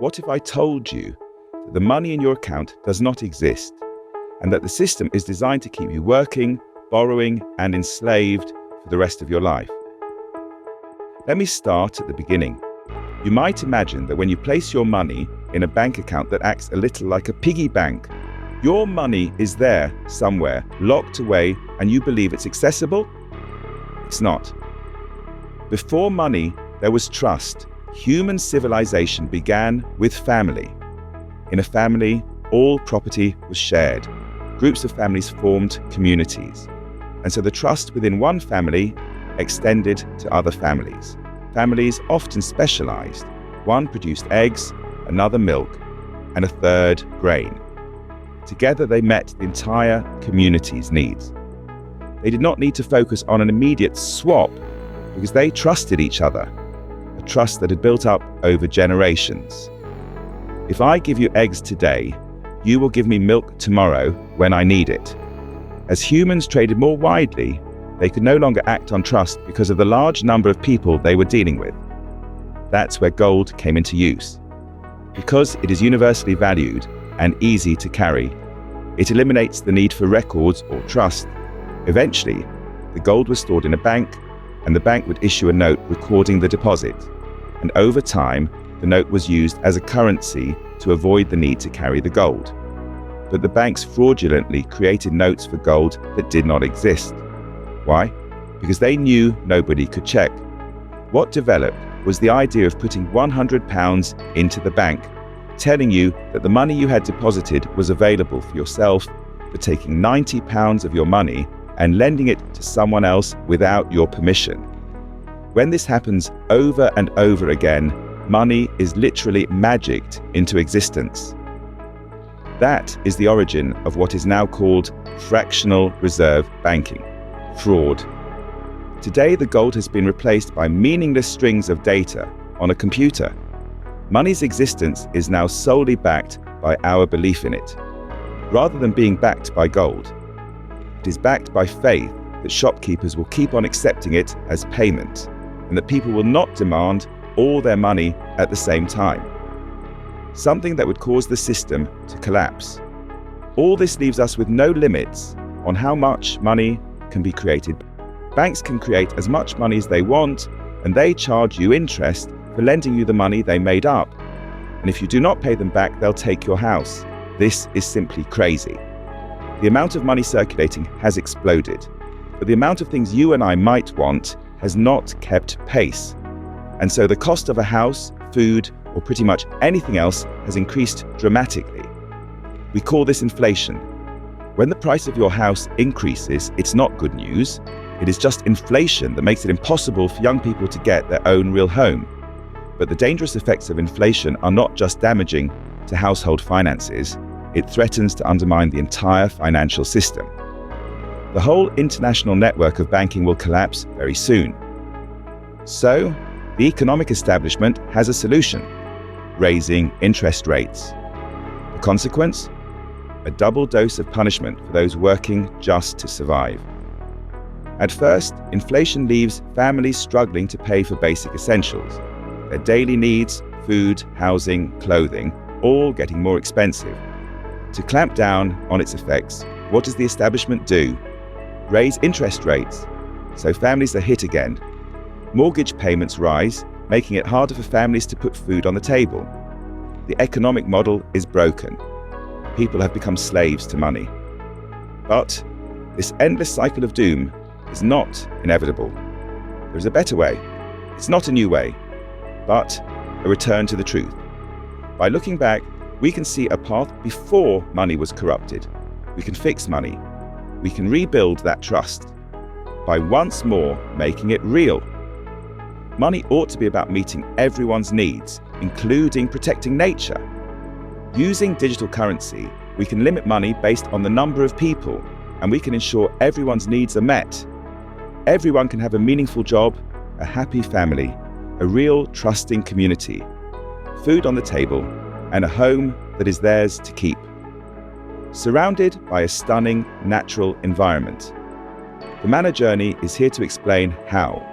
What if I told you that the money in your account does not exist, and that the system is designed to keep you working, borrowing, and enslaved for the rest of your life? Let me start at the beginning. You might imagine that when you place your money in a bank account that acts a little like a piggy bank, your money is there somewhere, locked away, and you believe it's accessible? It's not. Before money, there was trust. Human civilization began with family. In a family, all property was shared. Groups of families formed communities. And so the trust within one family extended to other families. Families often specialized. One produced eggs, another milk, and a third grain. Together they met the entire community's needs. They did not need to focus on an immediate swap because they trusted each other, a trust that had built up over generations. If I give you eggs today, you will give me milk tomorrow when I need it. As humans traded more widely, they could no longer act on trust because of the large number of people they were dealing with. That's where gold came into use. Because it is universally valued and easy to carry, it eliminates the need for records or trust. Eventually, the gold was stored in a bank, and the bank would issue a note recording the deposit. And over time, the note was used as a currency to avoid the need to carry the gold. But the banks fraudulently created notes for gold that did not exist. Why? Because they knew nobody could check. What developed was the idea of putting £100 into the bank, telling you that the money you had deposited was available for yourself, but taking £90 of your money and lending it to someone else without your permission. When this happens over and over again, money is literally magicked into existence. That is the origin of what is now called fractional reserve banking, fraud. Today, the gold has been replaced by meaningless strings of data on a computer. Money's existence is now solely backed by our belief in it, rather than being backed by gold. It is backed by faith that shopkeepers will keep on accepting it as payment, and that people will not demand all their money at the same time. Something that would cause the system to collapse. All this leaves us with no limits on how much money can be created. Banks can create as much money as they want, and they charge you interest for lending you the money they made up. And if you do not pay them back, they'll take your house. This is simply crazy. The amount of money circulating has exploded, but the amount of things you and I might want has not kept pace. And so the cost of a house, food, or pretty much anything else has increased dramatically. We call this inflation. When the price of your house increases, it's not good news. It is just inflation that makes it impossible for young people to get their own real home. But the dangerous effects of inflation are not just damaging to household finances, it threatens to undermine the entire financial system. The whole international network of banking will collapse very soon. So, the economic establishment has a solution: raising interest rates. The consequence? A double dose of punishment for those working just to survive. At first, inflation leaves families struggling to pay for basic essentials. Their daily needs, food, housing, clothing, all getting more expensive. To clamp down on its effects, what does the establishment do? Raise interest rates, so families are hit again. Mortgage payments rise, making it harder for families to put food on the table. The economic model is broken. People have become slaves to money. But this endless cycle of doom is not inevitable. There is a better way. It's not a new way, but a return to the truth. By looking back, we can see a path before money was corrupted. We can fix money. We can rebuild that trust by once more making it real. Money ought to be about meeting everyone's needs, including protecting nature. Using digital currency, we can limit money based on the number of people, and we can ensure everyone's needs are met. Everyone can have a meaningful job, a happy family, a real trusting community, food on the table, and a home that is theirs to keep. Surrounded by a stunning natural environment. The Manna journey is here to explain how.